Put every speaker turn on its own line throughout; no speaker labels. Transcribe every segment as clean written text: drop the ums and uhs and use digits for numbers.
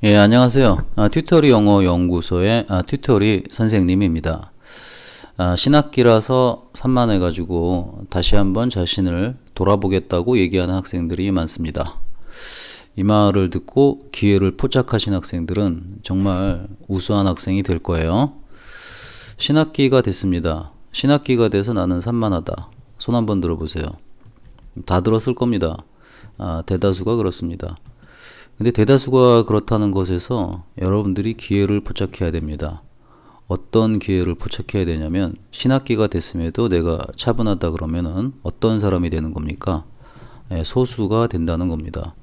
예, 안녕하세요. 튜터리 영어 연구소의 튜터리 선생님입니다. 신학기라서 산만해가지고 다시 한번 자신을 돌아보겠다고 얘기하는 학생들이 많습니다. 이 말을 듣고 기회를 포착하신 학생들은 정말 우수한 학생이 될 거예요. 신학기가 됐습니다. 신학기가 돼서 나는 산만하다. 손 한번 들어보세요. 다 들었을 겁니다. 대다수가 그렇습니다. 근데 대다수가 그렇다는 것에서 여러분들이 기회를 포착해야 됩니다. 어떤 기회를 포착해야 되냐면 신학기가 됐음에도 내가 차분하다 그러면은 어떤 사람이 되는 겁니까? 소수가 된다는 겁니다.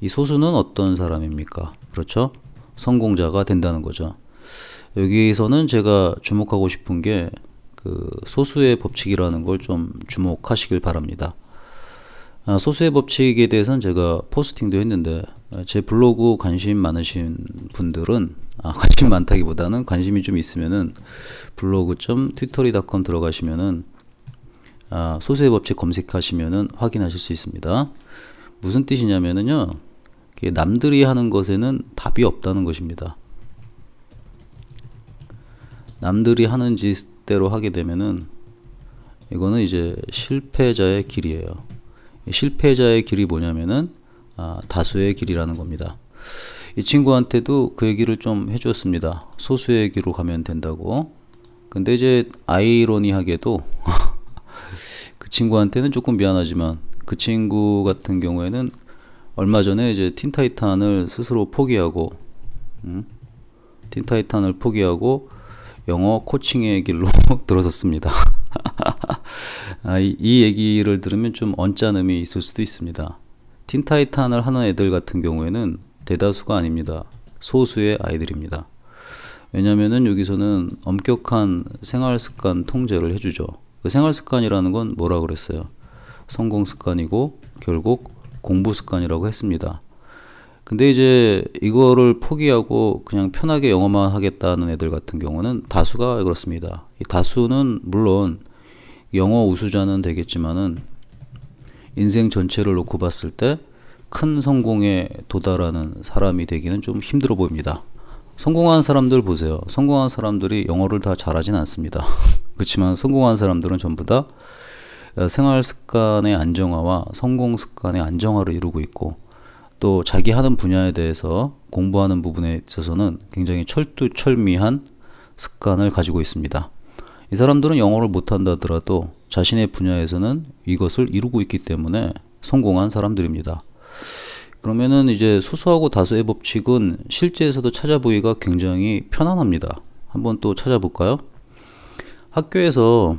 이 소수는 어떤 사람입니까? 그렇죠? 성공자가 된다는 거죠. 여기서는 제가 주목하고 싶은 게 그 소수의 법칙이라는 걸 좀 주목하시길 바랍니다. 소수의 법칙에 대해서는 제가 포스팅도 했는데 제 블로그 관심 많으신 분들은 관심 많다기보다는 관심이 좀 있으면은 blog.tutory.com 들어가시면은 소수의 법칙 검색하시면은 확인하실 수 있습니다. 무슨 뜻이냐면은요, 남들이 하는 것에는 답이 없다는 것입니다. 남들이 하는 짓대로 하게 되면은 이거는 이제 실패자의 길이에요. 실패자의 길이 뭐냐면은 다수의 길이라는 겁니다. 이 친구한테도 그 얘기를 좀 해주었습니다. 소수의 길로 가면 된다고. 근데 이제 아이러니하게도 그 친구한테는 조금 미안하지만 그 친구 같은 경우에는 얼마 전에 이제 틴타이탄을 스스로 포기하고 틴타이탄을 포기하고 영어 코칭의 길로 들어섰습니다. 이 얘기를 들으면 좀 언짢음이 있을 수도 있습니다. 틴타이탄을 하는 애들 같은 경우에는 대다수가 아닙니다. 소수의 아이들입니다. 왜냐면은 여기서는 엄격한 생활습관 통제를 해주죠. 그 생활습관이라는 건 뭐라 그랬어요? 성공습관이고 결국 공부습관이라고 했습니다. 근데 이제 이거를 포기하고 그냥 편하게 영어만 하겠다는 애들 같은 경우는 다수가 그렇습니다. 이 다수는 물론 영어 우수자는 되겠지만은 인생 전체를 놓고 봤을 때 큰 성공에 도달하는 사람이 되기는 좀 힘들어 보입니다. 성공한 사람들 보세요. 성공한 사람들이 영어를 다 잘하진 않습니다. 그렇지만 성공한 사람들은 전부 다 생활 습관의 안정화와 성공 습관의 안정화를 이루고 있고, 또 자기 하는 분야에 대해서 공부하는 부분에 있어서는 굉장히 철두철미한 습관을 가지고 있습니다. 이 사람들은 영어를 못한다 하더라도 자신의 분야에서는 이것을 이루고 있기 때문에 성공한 사람들입니다. 그러면은 이제 소수하고 다수의 법칙은 실제에서도 찾아보기가 굉장히 편안합니다. 한번 또 찾아볼까요? 학교에서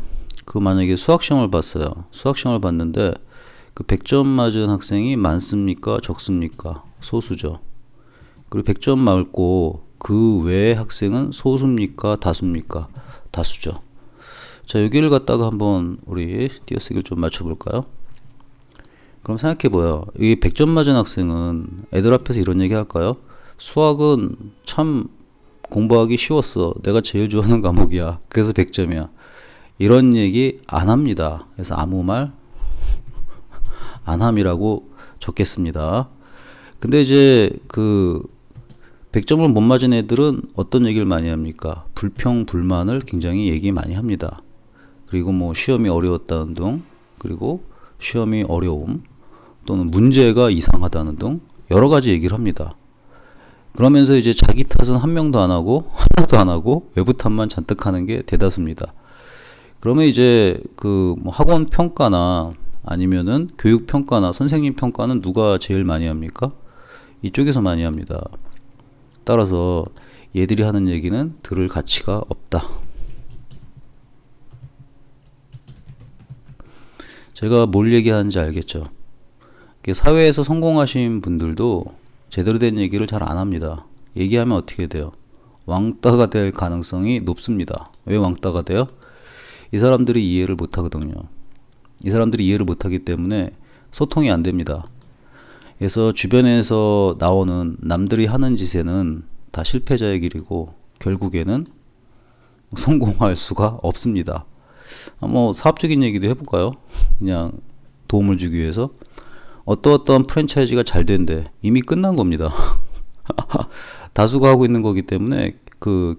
만약에 수학시험을 봤어요. 수학시험을 봤는데 그 100점 맞은 학생이 많습니까? 적습니까? 소수죠. 그리고 100점 맞고 그 외의 학생은 소수입니까? 다수입니까? 다수죠. 자, 여기를 갖다가 한번 우리 띄어쓰기를 좀 맞춰볼까요? 그럼 생각해봐요. 이 100점 맞은 학생은 애들 앞에서 이런 얘기 할까요? 수학은 참 공부하기 쉬웠어. 내가 제일 좋아하는 과목이야. 그래서 100점이야. 이런 얘기 안 합니다. 그래서 아무 말 안함이라고 적겠습니다. 근데 이제 그 100점을 못 맞은 애들은 어떤 얘기를 많이 합니까? 불평, 불만을 굉장히 얘기 많이 합니다. 그리고 뭐 시험이 어려웠다는 등, 그리고 시험이 어려움, 또는 문제가 이상하다는 등 여러 가지 얘기를 합니다. 그러면서 이제 자기 탓은 한 명도 안 하고 하나도 안 하고 외부 탓만 잔뜩 하는 게 대다수입니다. 그러면 이제 그 뭐 학원 평가나 아니면은 교육 평가나 선생님 평가는 누가 제일 많이 합니까? 이쪽에서 많이 합니다. 따라서 얘들이 하는 얘기는 들을 가치가 없다. 제가 뭘 얘기하는지 알겠죠? 사회에서 성공하신 분들도 제대로 된 얘기를 잘 안 합니다. 얘기하면 어떻게 돼요? 왕따가 될 가능성이 높습니다. 왜 왕따가 돼요? 이 사람들이 이해를 못 하거든요. 이 사람들이 이해를 못 하기 때문에 소통이 안 됩니다. 그래서 주변에서 나오는 남들이 하는 짓에는 다 실패자의 길이고 결국에는 성공할 수가 없습니다. 뭐 사업적인 얘기도 해볼까요? 그냥 도움을 주기 위해서. 어떠한 프랜차이즈가 잘 된대. 이미 끝난 겁니다. 다수가 하고 있는 거기 때문에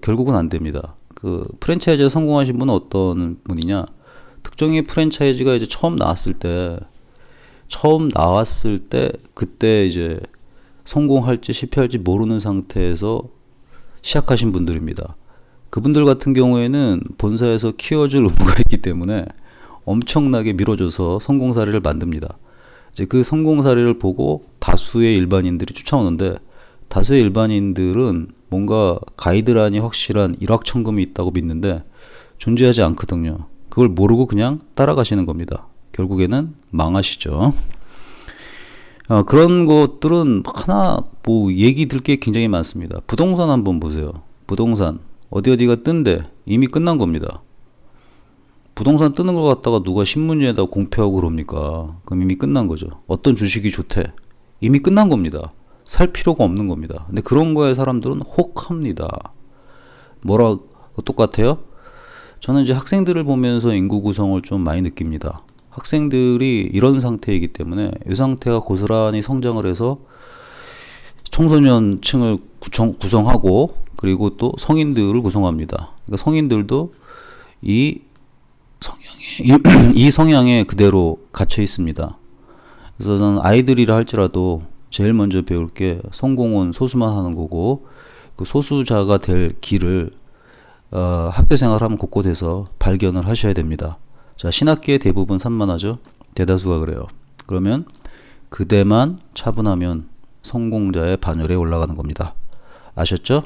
결국은 안 됩니다. 프랜차이즈에 성공하신 분은 어떤 분이냐? 특정의 프랜차이즈가 이제 처음 나왔을 때 그때 이제 성공할지 실패할지 모르는 상태에서 시작하신 분들입니다. 그분들 같은 경우에는 본사에서 키워줄 의무가 있기 때문에 엄청나게 밀어줘서 성공 사례를 만듭니다. 이제 그 성공 사례를 보고 다수의 일반인들이 쫓아오는데, 다수의 일반인들은 뭔가 가이드라인이 확실한 일확천금이 있다고 믿는데 존재하지 않거든요. 그걸 모르고 그냥 따라가시는 겁니다. 결국에는 망하시죠. 그런 것들은 얘기 들 게 굉장히 많습니다. 부동산 한번 보세요. 부동산 어디가 뜬데 이미 끝난 겁니다. 부동산 뜨는 것 갖다가 누가 신문지에다 공표하고 그럽니까? 그럼 이미 끝난 거죠. 어떤 주식이 좋대. 이미 끝난 겁니다. 살 필요가 없는 겁니다. 근데 그런 거에 사람들은 혹합니다. 똑같아요? 저는 이제 학생들을 보면서 인구 구성을 좀 많이 느낍니다. 학생들이 이런 상태이기 때문에 이 상태가 고스란히 성장을 해서 청소년층을 구성하고, 그리고 또 성인들을 구성합니다. 그러니까 성인들도 이 성향에 그대로 갇혀 있습니다. 그래서 저는 아이들이라 할지라도 제일 먼저 배울 게 성공은 소수만 하는 거고, 그 소수자가 될 길을 학교 생활하면 곳곳에서 발견을 하셔야 됩니다. 자, 신학기의 대부분 산만하죠. 대다수가 그래요. 그러면 그대만 차분하면 성공자의 반열에 올라가는 겁니다. 아셨죠?